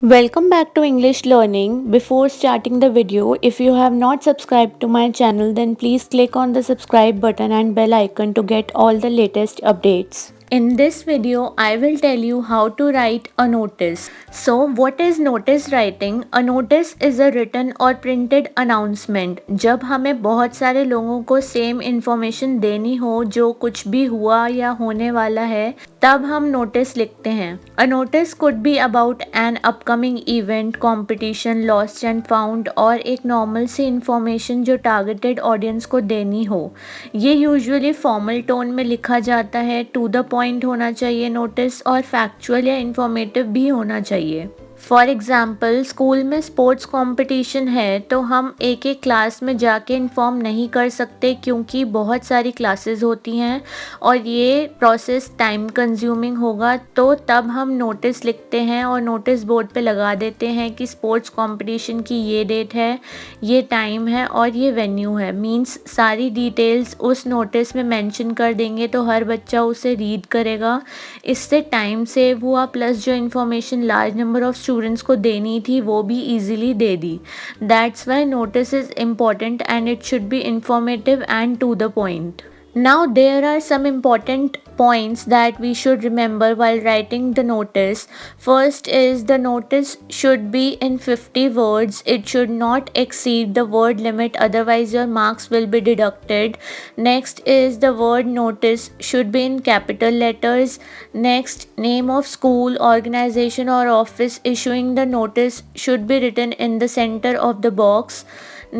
Welcome back to English Learning. Before starting the video, if you have not subscribed to my channel, then please click on the subscribe button and bell icon to get all the latest updates. In this video, I will tell you how to write a notice. So, what is notice writing? A notice is a written or printed announcement. जब हमें बहुत सारे लोगों को same information देनी हो जो कुछ भी हुआ या होने वाला है, तब हम नोटिस लिखते हैं. A notice could be about an upcoming event, competition, lost and found और एक नॉर्मल सी इन्फॉर्मेशन जो टारगेटेड ऑडियंस को देनी हो. ये यूजुअली फॉर्मल टोन में लिखा जाता है. टू द पॉइंट होना चाहिए नोटिस और फैक्चुअल या इन्फॉर्मेटिव भी होना चाहिए. फॉर एग्ज़ाम्पल स्कूल में स्पोर्ट्स कंपटीशन है तो हम एक एक क्लास में जाके इन्फॉर्म नहीं कर सकते क्योंकि बहुत सारी क्लासेस होती हैं और ये प्रोसेस टाइम कंज्यूमिंग होगा. तो तब हम नोटिस लिखते हैं और नोटिस बोर्ड पे लगा देते हैं कि स्पोर्ट्स कंपटीशन की ये डेट है, ये टाइम है और ये वेन्यू है. मींस सारी डिटेल्स उस नोटिस में मेंशन कर देंगे तो हर बच्चा उसे रीड करेगा. इससे टाइम सेव हुआ प्लस जो information large number of students को देनी थी वो भी ईजिली दे दी. That's why notice is important and it should be informative and to the point. Now there are some important points that we should remember while writing the notice. First is the notice should be in 50 words. It should not exceed the word limit, otherwise your marks will be deducted. Next is the word notice should be in capital letters. Next, name of school, organization or office issuing the notice should be written in the center of the box.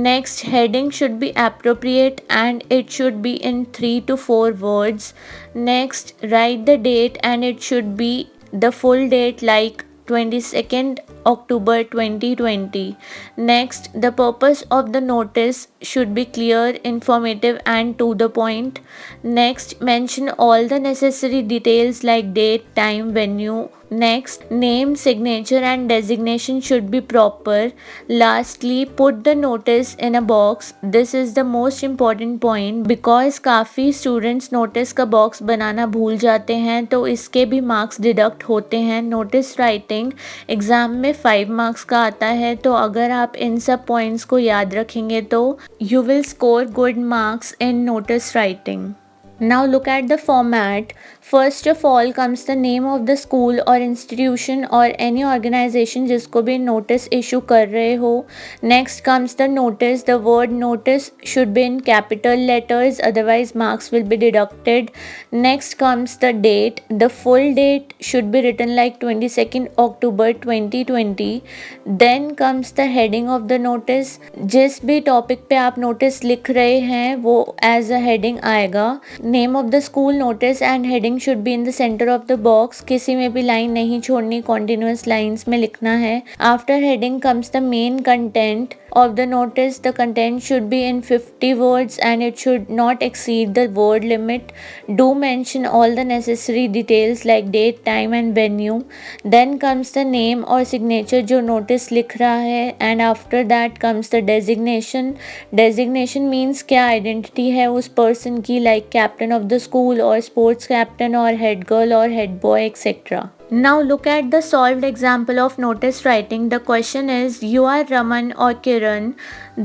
Next, heading should be appropriate and it should be in 3 to 4 words. Next, write the date and it should be the full date like 22nd October 2020. Next, the purpose of the notice should be clear, informative and to the point. Next, mention all the necessary details like date, time, venue. Next, name, signature and designation should be proper. Lastly, put the notice in a box. This is the most important point because काफ़ी students notice का box बनाना भूल जाते हैं तो इसके भी marks deduct होते हैं. नोटिस राइटिंग एग्ज़ाम में 5 मार्क्स का आता है तो अगर आप इन सब पॉइंट्स को याद रखेंगे तो you will score good marks in notice writing. Now look at the format. First of all comes the name of the school or institution or any organization जिसको भी notice issue कर रहे हो. Next comes the notice. The word notice should be in capital letters, otherwise marks will be deducted. Next comes the date. The full date should be written like 22nd October 2020. Then comes the heading of the notice. जिस भी topic पे आप notice लिख रहे हैं वो as a heading आएगा. Name of the school notice and heading should be in the centre of the box. किसी में भी लाइन नहीं छोड़नी, कॉन्टिन्यूस लाइन्स में लिखना है. After heading comes the main content of the notice. The content should be in 50 words and it should not exceed the word limit. Do mention all the necessary details like date, time and venue. Then comes the name or signature जो notice लिख रहा है and after that comes the designation. Designation means क्या identity है उस person की, like captain of the school or sports captain or head girl or head boy etc. Now look at the solved example of notice writing. The question is, you are Raman or Kiran,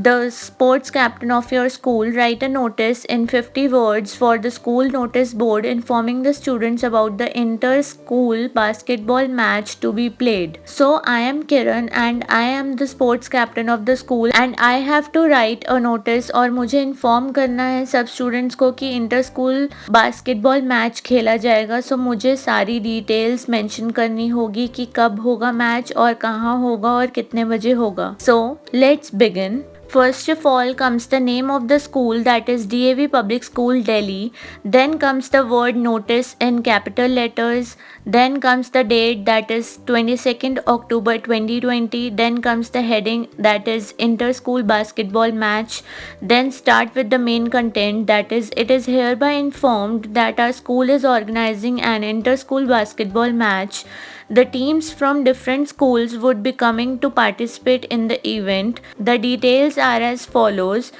the sports captain of your school. Write a notice in 50 words for the school notice board informing the students about the inter-school basketball match to be played. So I am Kiran and I am the sports captain of the school and I have to write a notice और मुझे inform करना है सब students को कि inter-school basketball match खेला जाएगा. So मुझे सारी details mention करनी होगी कि कब होगा मैच और कहाँ होगा और कितने बजे होगा. So let's begin. First of all comes the name of the school, that is DAV Public School Delhi. Then comes the word notice in capital letters. Then comes the date, that is 22nd October 2020. Then comes the heading, that is inter-school basketball match. Then start with the main content, that is it is hereby informed that our school is organizing an inter-school basketball match. The teams from different schools would be coming to participate in the event. The details are as follows.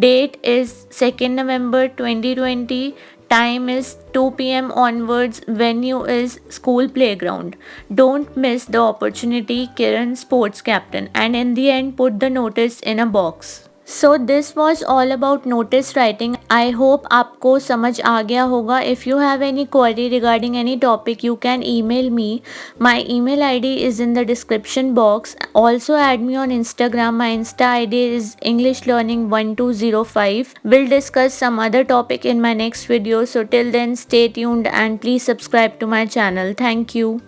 Date is 2nd November 2020. time is 2 p.m. onwards, venue is school playground. Don't miss the opportunity, Kiran sports captain, and in the end put the notice in a box. So this was all about notice writing. I hope आपको समझ आ गया होगा. If you have any query regarding any topic, you can email me. My email ID is in the description box. Also add me on Instagram. My Insta ID is English Learning 1205. We'll discuss some other topic in my next video. So till then, stay tuned and please subscribe to my channel. Thank you.